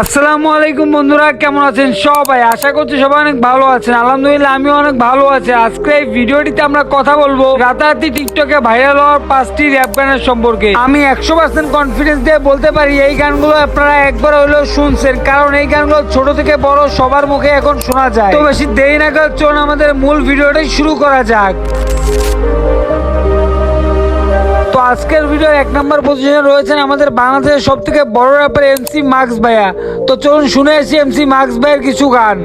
আসসালামু আলাইকুম বন্ধুরা, কেমন আছেন সবাই? আশা করছি সবাই অনেক ভালো আছেন। আলহামদুলিল্লাহ আমিও অনেক ভালো আছি। আজকে এই ভিডিওটিতে আমরা কথা বলবো রাতারাতি টিকটকে ভাইরাল হওয়ার 5টি র‍্যাপ গানের সম্পর্কে। আমি 100% কনফিডেন্স দিয়ে বলতে পারি এই গানগুলো আপনারা একবার হলেও শুনছেন, কারণ এই গানগুলো ছোট থেকে বড় সবার মুখে এখন শোনা যায়। তো বেশি দেরি না করে চলুন আমাদের মূল ভিডিওটাই শুরু করা যাক। তো আজকের ভিডিও 1 নম্বর পজিশনে রয়েছেন আমাদের বাংলাদেশের সব থেকে বড় র্যাপার এমসি মাক্স ভাইয়া। তো চলুন শুনে আসি এমসি মাক্স ভাইয়ের কিছু গান।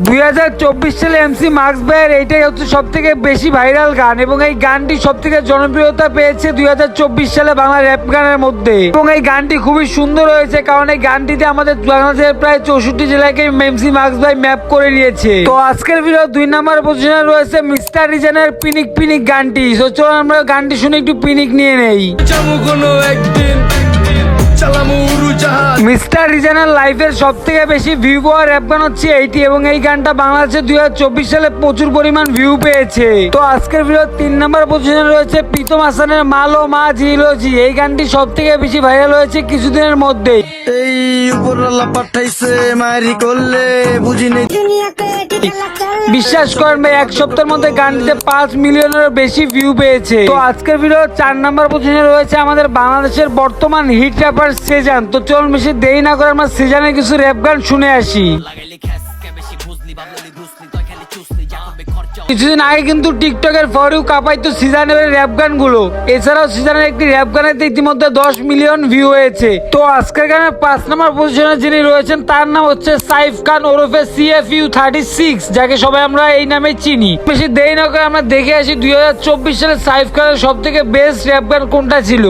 2024 সালে এমসি মাক্স ভাইয়ের এইটাই হচ্ছে সব থেকে বেশি ভাইরাল গান এবং এই গানটি সব থেকে জনপ্রিয়তা পেয়েছে 2024 সালে বাংলা র্যাপ গানের মধ্যে। এবং এই গানটি খুবই সুন্দর হয়েছে, কারণ এই গানটিতে আমাদের বাংলাদেশের প্রায় 64 জেলাকে এমসি মাক্স ভাই ম্যাপ করে নিয়েছে। তো আজকের ভিডিও 2 নম্বর পজিশনে রয়েছে মিস্টার রিজনের পিনিক পিনিক গানটি। তো চলুন আমরা গানটি শুনে একটু পিনিক নিয়ে নেই। মিস্টার রিজনের লাইফের সব থেকে বেশি ভিউ পাওয়া র্যাপ গান হচ্ছে এইটি এবং এই গানটা বাংলাদেশে 2024 সালে প্রচুর পরিমাণ ভিউ পেয়েছে। তো আজকের ভিডিও 3 নম্বর পজিশনে রয়েছে প্রীতম হাসানের মালো মা জিলোজি। এই গানটি সব থেকে বেশি ভাইরাল হয়েছে কিছুদিনের মধ্যে। এই উপরওয়ালা পাঠাইছে মারি করলে বুঝিনি। বিশ্বাস করেন ভাই, 1 সপ্তাহের মধ্যে গানটিতে 5 মিলিয়নেরও বেশি ভিউ পেয়েছে। তো আজকের ভিডিও 4 নম্বর পজিশনে রয়েছে আমাদের বাংলাদেশের বর্তমান হিট র্যাপার সেজান। তো চলুন বেশি দেরি না করে আমরা সেজানের কিছু র্যাপ গান শুনে আসি। কিছুদিন আগে কিন্তু টিকটকের ফর ইউ কাঁপাইতো সিজানের র্যাপ গানগুলো। এছাড়াও সিজানের একটি র্যাপ গানেতে ইতিমধ্যে 10 মিলিয়ন ভিউ হয়েছে। তো আজকের গানের 5 নম্বর পজিশনে যিনি রয়েছেন তার নাম হচ্ছে সাইফ খান ওরফে CFU36, যাকে সবাই আমরা এই নামে চিনি। বেশি দেরি না করে আমরা দেখে আসি 2024 সালে সাইফ খানের সব থেকে বেস্ট র্যাপ গান কোনটা ছিল।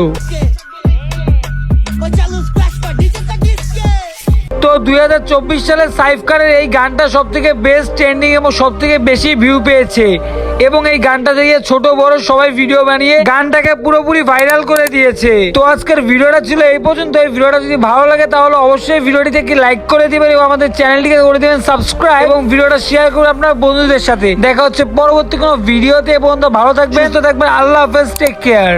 তো 2024 সালে সাইফ খানের এই গানটা সব থেকে বেস্ট ট্রেন্ডিং এবং সব থেকে বেশি ভিউ পেয়েছে এবং এই গানটা দেখে ছোট বড় সবাই ভিডিও বানিয়ে গানটাকে পুরোপুরি ভাইরাল করে দিয়েছে। তো আজকের ভিডিওটা ছিল এই পর্যন্ত। এই ভিডিওটা যদি ভালো লাগে তাহলে অবশ্যই ভিডিওটিতে কি লাইক করে দিবেন এবং আমাদের চ্যানেলটিকে করে দিবেন সাবস্ক্রাইব এবং ভিডিওটা শেয়ার করে আপনার বন্ধুদের সাথে। দেখা হচ্ছে পরবর্তী কোনো ভিডিওতে। এবং ভালো থাকবেন, সুস্থ থাকবেন। আল্লাহ হাফেজ, টেক কেয়ার।